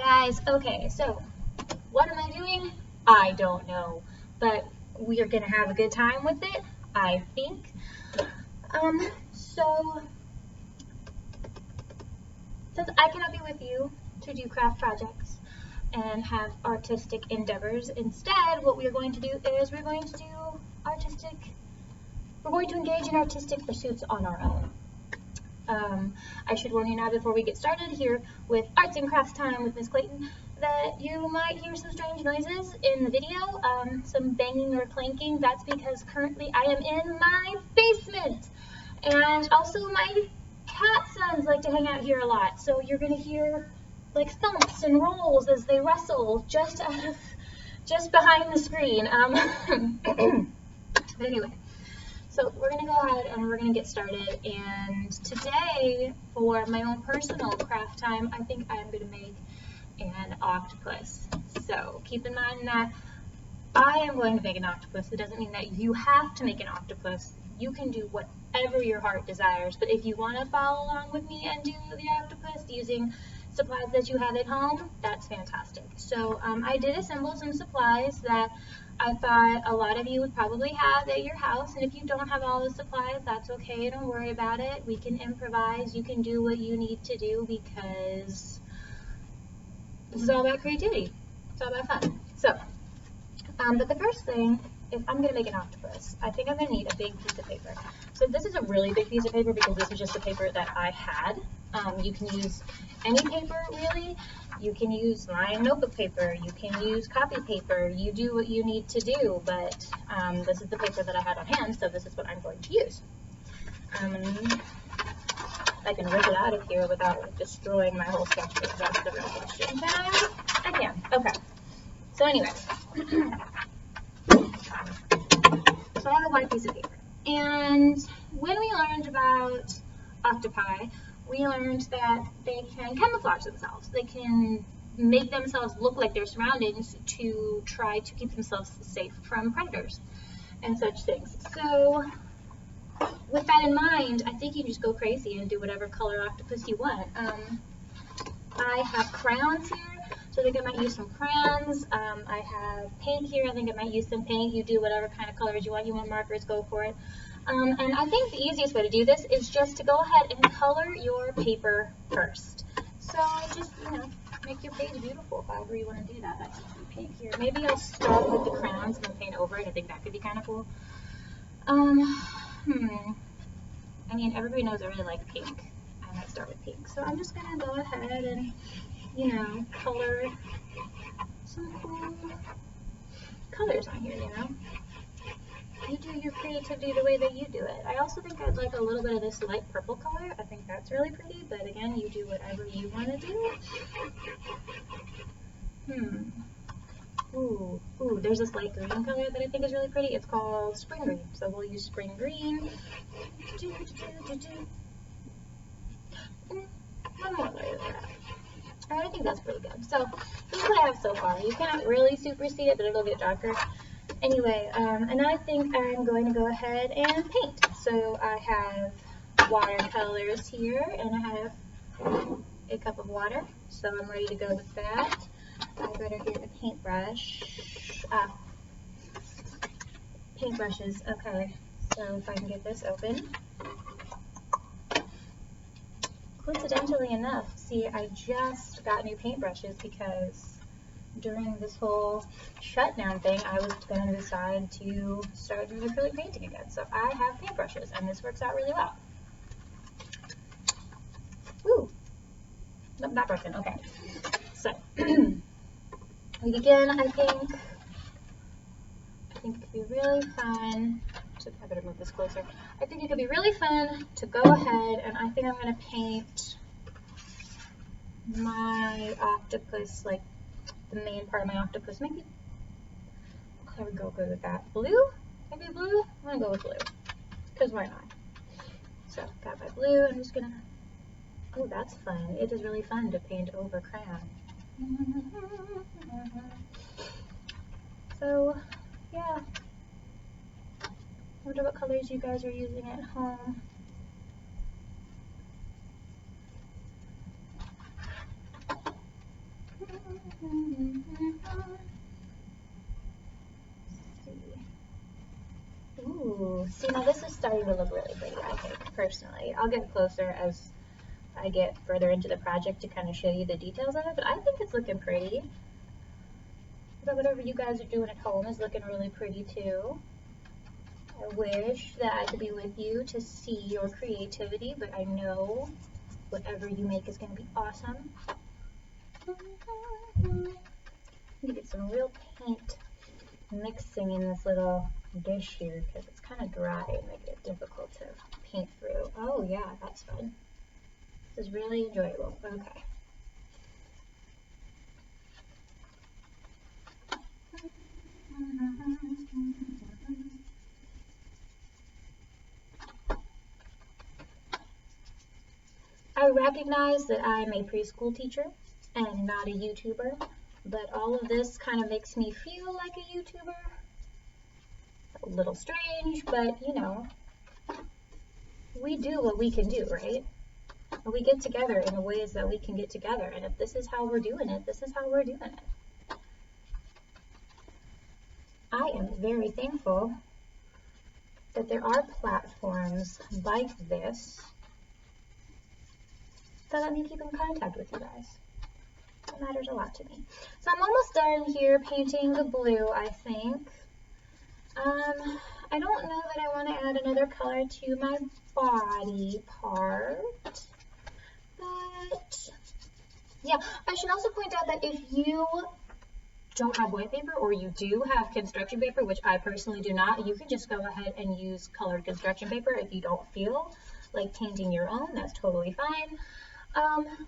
guys. Okay, so what am I doing? I don't know, but we are gonna have a good time with it, I think. So since I cannot be with you to do craft projects and have artistic endeavors, instead what we are going to do is we're going to engage in artistic pursuits on our own. I should warn you now before we get started here with Arts and Crafts Time with Miss Clayton that you might hear some strange noises in the video, some banging or clanking. That's because currently I am in my basement, and also my cat sons like to hang out here a lot, so you're gonna hear like thumps and rolls as they wrestle just behind the screen. But anyway. So we're going to go ahead and we're going to get started, and today for my own personal craft time, I think I'm going to make an octopus. So keep in mind that I am going to make an octopus. It doesn't mean that you have to make an octopus. You can do whatever your heart desires, but if you want to follow along with me and do the octopus using supplies that you have at home, that's fantastic. So I did assemble some supplies that I thought a lot of you would probably have at your house, and if you don't have all the supplies, that's okay, don't worry about it. We can improvise, you can do what you need to do, because this is all about creativity. It's all about fun. So, but the first thing, if I'm going to make an octopus, I think I'm going to need a big piece of paper. So this is a really big piece of paper because this is just the paper that I had. You can use any paper, really. You can use lined notebook paper, you can use copy paper, you do what you need to do, but this is the paper that I had on hand, so this is what I'm going to use. I can rip it out of here without like, destroying my whole sketchbook. That's the real question. Can I? I can. Okay. So anyway, so I have a white piece of paper, and when we learned about octopi, we learned that they can camouflage themselves. They can make themselves look like their surroundings to try to keep themselves safe from predators and such things. So with that in mind, I think you can just go crazy and do whatever color octopus you want. I have crayons here, so I think I might use some crayons. I have paint here, I think I might use some paint. You do whatever kind of colors you want. You want markers, go for it. And I think the easiest way to do this is just to go ahead and color your paper first. So just, make your page beautiful however you want to do that. I have some paint here. Maybe I'll start with the crayons and then paint over it. I think that could be kind of cool. I mean, everybody knows I really like pink. I might start with pink. So I'm just going to go ahead and, color some cool colors on here, You do your creativity the way that you do it. I also think I'd like a little bit of this light purple color. I think that's really pretty, but again, you do whatever you want to do. Ooh, there's this light green color that I think is really pretty. It's called spring green, so we'll use spring green. One more layer of that. I think that's pretty good. So this is what I have so far. You can't really super see it, but it'll get darker. Anyway, and I think I'm going to go ahead and paint. So I have watercolors here, and I have a cup of water. So I'm ready to go with that. I've got here a paintbrush. Paintbrushes, okay. So if I can get this open. Coincidentally enough, see, I just got new paintbrushes because during this whole shutdown thing, I was going to decide to start doing acrylic painting again. So I have paintbrushes, and this works out really well. Ooh, nope, not broken. Okay, so we begin. I think it could be really fun. I better move this closer. I think it could be really fun to go ahead, and I think I'm going to paint my octopus, like the main part of my octopus. Maybe what color would go good with that? Blue? Maybe blue? I'm going to go with blue, because why not? So, got my blue. I'm just going to, oh, that's fun. It is really fun to paint over crayon. So, yeah. I wonder what colors you guys are using at home. Ooh, see, now this is starting to look really pretty, I think, personally. I'll get closer as I get further into the project to kind of show you the details of it, but I think it's looking pretty. But whatever you guys are doing at home is looking really pretty too. I wish that I could be with you to see your creativity, but I know whatever you make is going to be awesome. I'm going to get some real paint mixing in this little dish here because it's kind of dry and making it difficult to paint through. Oh yeah, that's fun. This is really enjoyable. Okay. I recognize that I'm a preschool teacher and not a YouTuber, but all of this kind of makes me feel like a YouTuber. A little strange, but you know, we do what we can do, right? And we get together in the ways that we can get together, and if this is how we're doing it, this is how we're doing it. I am very thankful that there are platforms like this that let me keep in contact with you guys. That matters a lot to me. So I'm almost done here painting the blue, I think. I don't know that I want to add another color to my body part, but yeah, I should also point out that if you don't have white paper or you do have construction paper, which I personally do not, you can just go ahead and use colored construction paper if you don't feel like painting your own. That's totally fine.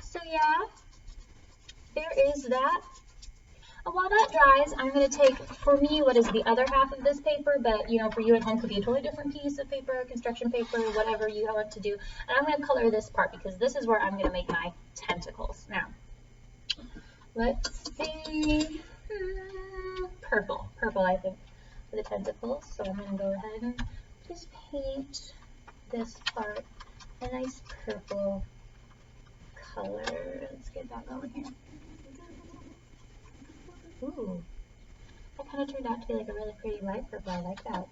So yeah, there is that. And while that dries, I'm going to take, for me, what is the other half of this paper, but you know, for you at home could be a totally different piece of paper, construction paper, whatever you want to do. And I'm going to color this part because this is where I'm going to make my tentacles. Now, let's see. Purple, I think, for the tentacles. So I'm going to go ahead and just paint this part a nice purple color. Let's get that going here. Ooh, that kind of turned out to be like a really pretty light purple. I like that.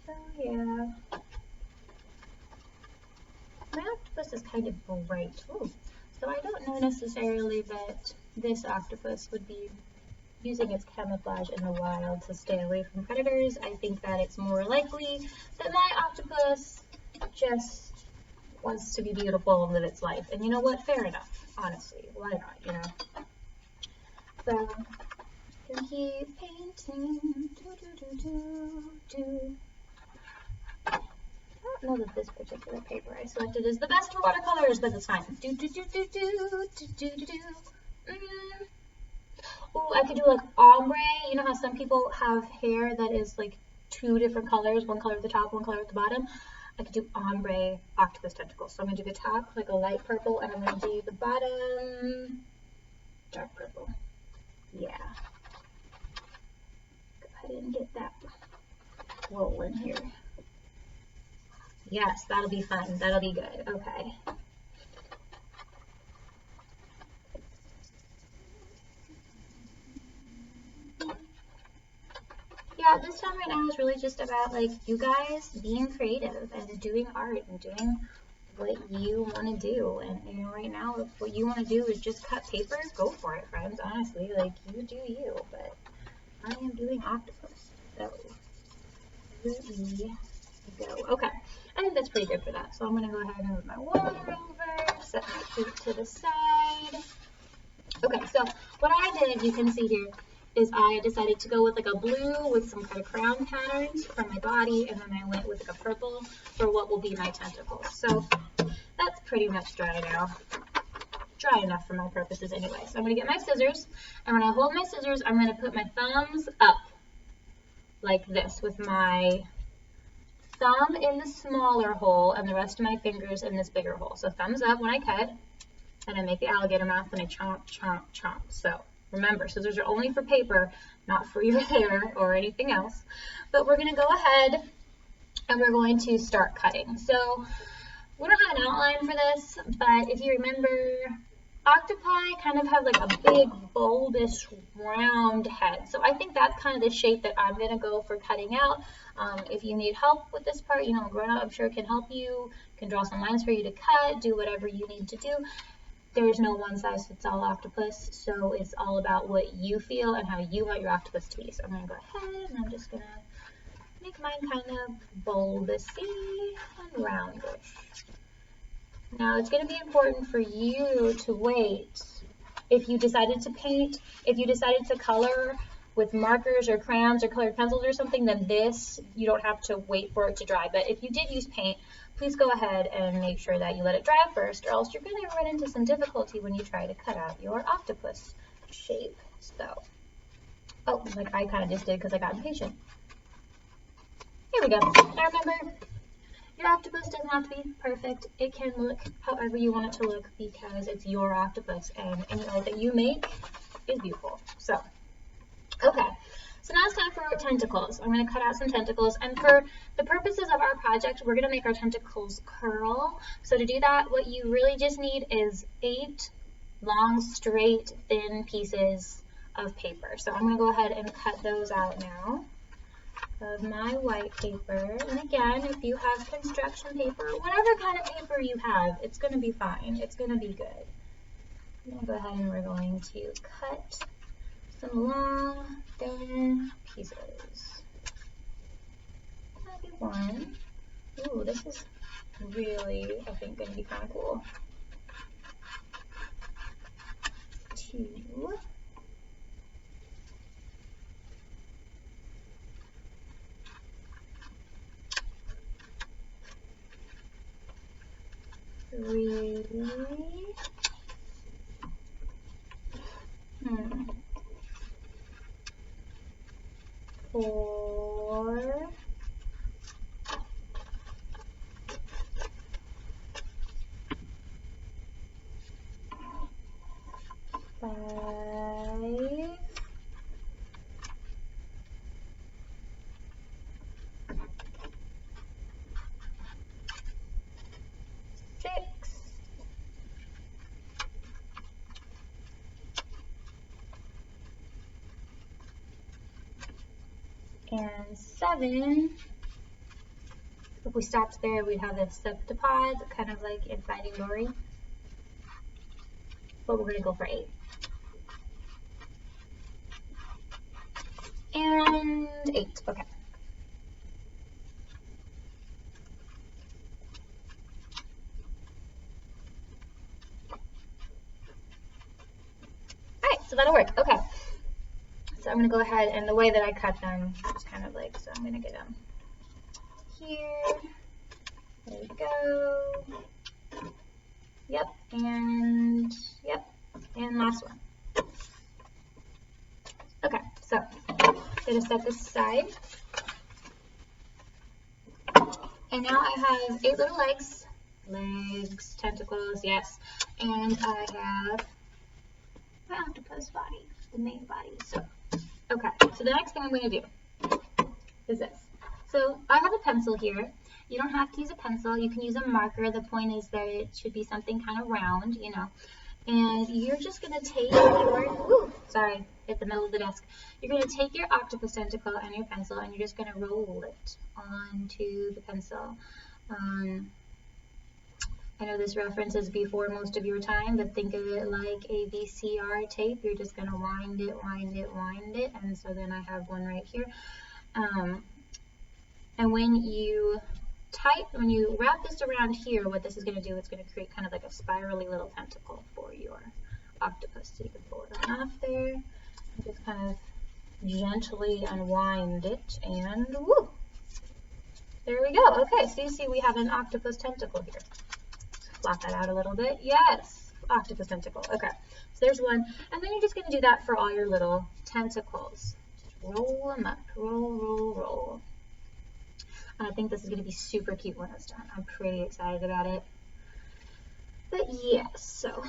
So yeah, my octopus is kind of bright. Ooh. So I don't know necessarily that this octopus would be using its camouflage in the wild to stay away from predators. I think that it's more likely that my octopus just wants to be beautiful and live its life. And you know what? Fair enough. Honestly, why not? You know. So can keep painting. I don't know that this particular paper I selected is the best for watercolors, but it's fine. Ooh, I could do like ombre. You know how some people have hair that is like two different colors, one color at the top, one color at the bottom? I could do ombre octopus tentacles. So I'm going to do the top like a light purple, and I'm going to do the bottom dark purple. Yeah. Go ahead and get that rolling here. Yes, that'll be fun. That'll be good. Okay. Yeah, this time right now is really just about like you guys being creative and doing art and doing what you want to do. And you know, right now, if what you want to do is just cut paper, go for it, friends. Honestly, like you do you. But I am doing octopus, so here we go. Okay, I think that's pretty good for that. So I'm gonna go ahead and move my water over, set my paint to the side. Okay, so what I did, you can see here, is I decided to go with like a blue with some kind of crown patterns for my body, and then I went with like a purple for what will be my tentacles. So that's pretty much dry now. Dry enough for my purposes anyway. So I'm going to get my scissors, and when I hold my scissors, I'm going to put my thumbs up like this with my thumb in the smaller hole and the rest of my fingers in this bigger hole. So thumbs up when I cut, and I make the alligator mouth and I chomp, chomp, chomp. So remember, scissors are only for paper, not for your hair or anything else. But we're going to go ahead and we're going to start cutting. So we don't have an outline for this, but if you remember octopi kind of have like a big, bulbous, round head. So I think that's kind of the shape that I'm going to go for cutting out. If you need help with this part, you know, a grown-up I'm sure can help you, can draw some lines for you to cut, do whatever you need to do. There's no one-size-fits-all octopus, so it's all about what you feel and how you want your octopus to be. So I'm going to go ahead and I'm just going to make mine kind of bulbousy and roundish. Now it's going to be important for you to wait. If you decided to paint, if you decided to color with markers or crayons or colored pencils or something, then this, you don't have to wait for it to dry. But if you did use paint, please go ahead and make sure that you let it dry first, or else you're going to run into some difficulty when you try to cut out your octopus shape. So, oh, like I kind of just did because I got impatient. Here we go. Now remember, your octopus doesn't have to be perfect. It can look however you want it to look because it's your octopus, and any art that you make is beautiful. So, okay. So now it's time for tentacles. I'm going to cut out some tentacles, and for the purposes of our project, we're going to make our tentacles curl. So to do that, what you really just need is 8 long, straight, thin pieces of paper. So I'm going to go ahead and cut those out now of my white paper. And again, if you have construction paper, whatever kind of paper you have, it's going to be fine. It's going to be good. I'm going to go ahead and we're going to cut some long, thin pieces. Maybe one. Ooh, this is really, I think, going to be kind of cool. 2. 3. 4. 5. 6. And 7. If we stopped there, we'd have a septipod, kind of like in Finding Dory. But we're going to go for 8. And 8, okay. Alright, so that'll work, okay. So I'm going to go ahead, and the way that I cut them is kind of like, so I'm going to get them here. There we go. Yep, and last one. Okay, so I'm going to set this aside. And now I have 8 little legs, tentacles, yes, and I have my octopus body, the main body. So, okay, so the next thing I'm going to do is this. So I have a pencil here. You don't have to use a pencil. You can use a marker. The point is that it should be something kind of round, you know. And you're just going to take your, hit the middle of the desk. You're going to take your octopus tentacle and your pencil, and you're just going to roll it onto the pencil. I know this reference is before most of your time, but think of it like a VCR tape. You're just going to wind it, wind it, wind it, and so then I have one right here. And when you wrap this around here, what this is going to do, it's going to create kind of like a spirally little tentacle for your octopus. So you can pull it on off there, and just kind of gently unwind it, and woo! There we go. Okay, so you see we have an octopus tentacle here. Flop that out a little bit. Yes, octopus tentacle. Okay, so there's one, and then you're just going to do that for all your little tentacles. Just roll them up. Roll, roll, roll. And I think this is going to be super cute when it's done. I'm pretty excited about it. But yes, so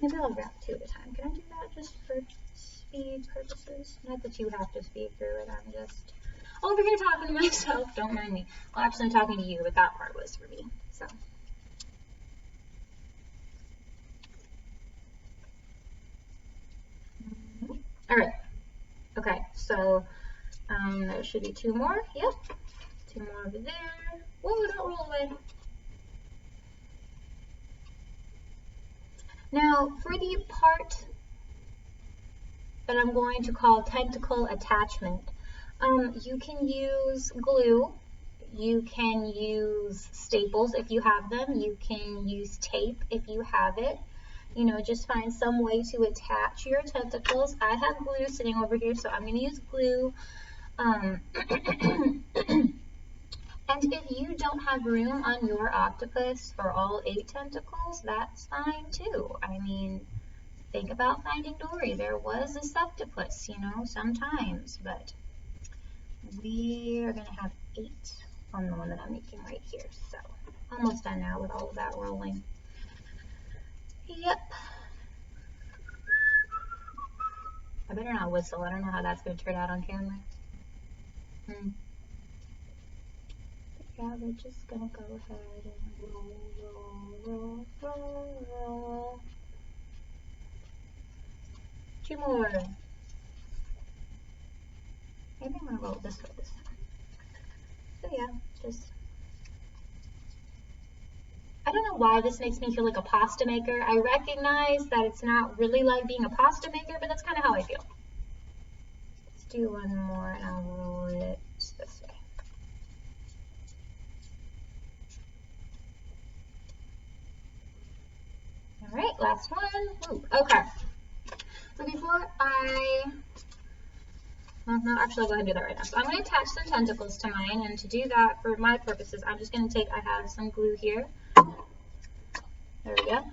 maybe I'll wrap 2 at a time. Can I do that just for speed purposes? Not that you have to speed through it. I'm just over here talking to myself. Don't mind me. Well, actually, I'm talking to you, but that part was for me. So All right. Okay, so there should be 2 more. Yep. 2 more over there. Whoa, don't roll away. Now, for the part that I'm going to call tentacle attachment, you can use glue, you can use staples if you have them, you can use tape if you have it. You know, just find some way to attach your tentacles. I have glue sitting over here, so I'm going to use glue. And if you don't have room on your octopus for all 8 tentacles, that's fine too. I mean, think about Finding Dory. There was a septopus, you know, sometimes, but we are going to have 8 on the one that I'm making right here. So, almost done now with all of that rolling. Yep. I better not whistle. I don't know how that's going to turn out on camera. Yeah, we're just going to go ahead and roll. 2 more. Maybe I'm going to roll this way this time. So yeah, just... I don't know why this makes me feel like a pasta maker. I recognize that it's not really like being a pasta maker, but that's kind of how I feel. Let's do 1 more and I'll roll it this way. All right, last one. Ooh, okay. So before no, actually I'll go ahead and do that right now. So I'm going to attach some tentacles to mine, and to do that, for my purposes, I'm just going to I have some glue here. There we go.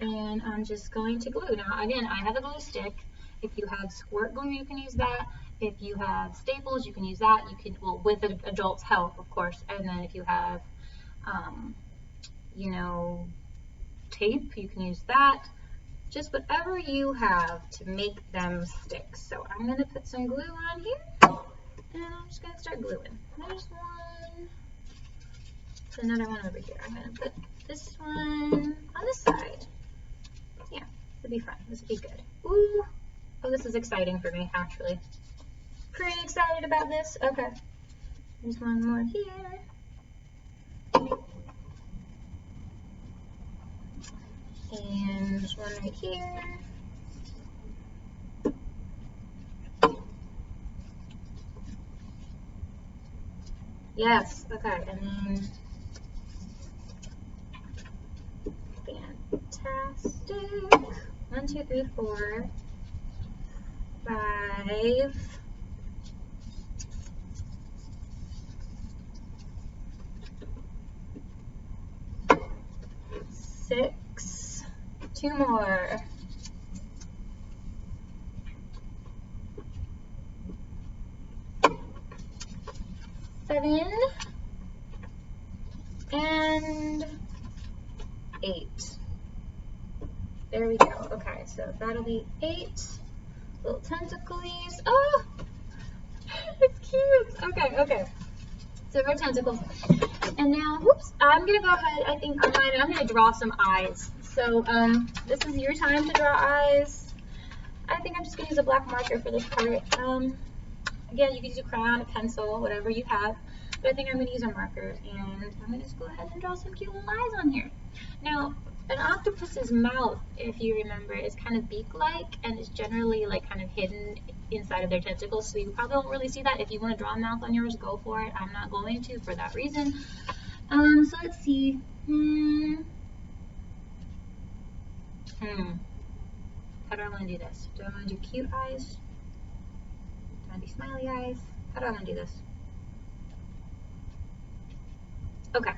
And I'm just going to glue. Now, again, I have a glue stick. If you have squirt glue, you can use that. If you have staples, you can use that. You can, well, with the adult's help, of course. And then if you have, you know, tape, you can use that. Just whatever you have to make them stick. So I'm going to put some glue on here, and I'm just going to start gluing. There's one. There's another one over here. I'm going to put this one on this side. Yeah, this will be fun. This will be good. Ooh. Oh, this is exciting for me, actually. Pretty excited about this. Okay. There's one more here. And there's one right here. Yes, okay, and then fantastic. 1, 2, 3, 4, 5. 6. 2 more. 7 and 8. There we go. Okay, so that'll be 8 little tentacles. Oh, it's cute. Okay, okay. So our tentacles. And now, whoops, I'm gonna go ahead. I think on mine, I'm gonna draw some eyes. So this is your time to draw eyes. I think I'm just gonna use a black marker for this part. Again, you can use a crayon, a pencil, whatever you have. But I think I'm going to use a marker, and I'm going to just go ahead and draw some cute little eyes on here. Now, an octopus's mouth, if you remember, is kind of beak-like, and is generally like kind of hidden inside of their tentacles, so you probably won't really see that. If you want to draw a mouth on yours, go for it. I'm not going to for that reason. So let's see. How do I want to do this? Do I want to do cute eyes? Do I want to do smiley eyes? How do I want to do this? Okay,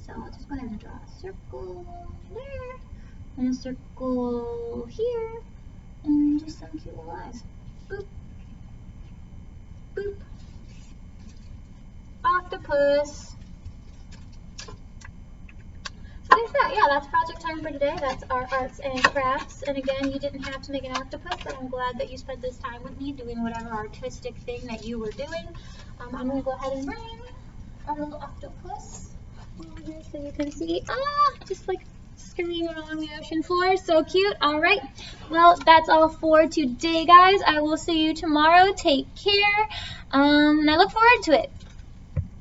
so I'll just go ahead and draw a circle there, and a circle here, and just some cute little eyes. Boop. Boop. Octopus. So there's that. Yeah, that's project time for today. That's our arts and crafts. And again, you didn't have to make an octopus, but I'm glad that you spent this time with me doing whatever artistic thing that you were doing. I'm going to go ahead and bring our little octopus over here so you can see. Ah, just like screaming along the ocean floor. So cute. All right. Well, that's all for today, guys. I will see you tomorrow. Take care. And I look forward to it.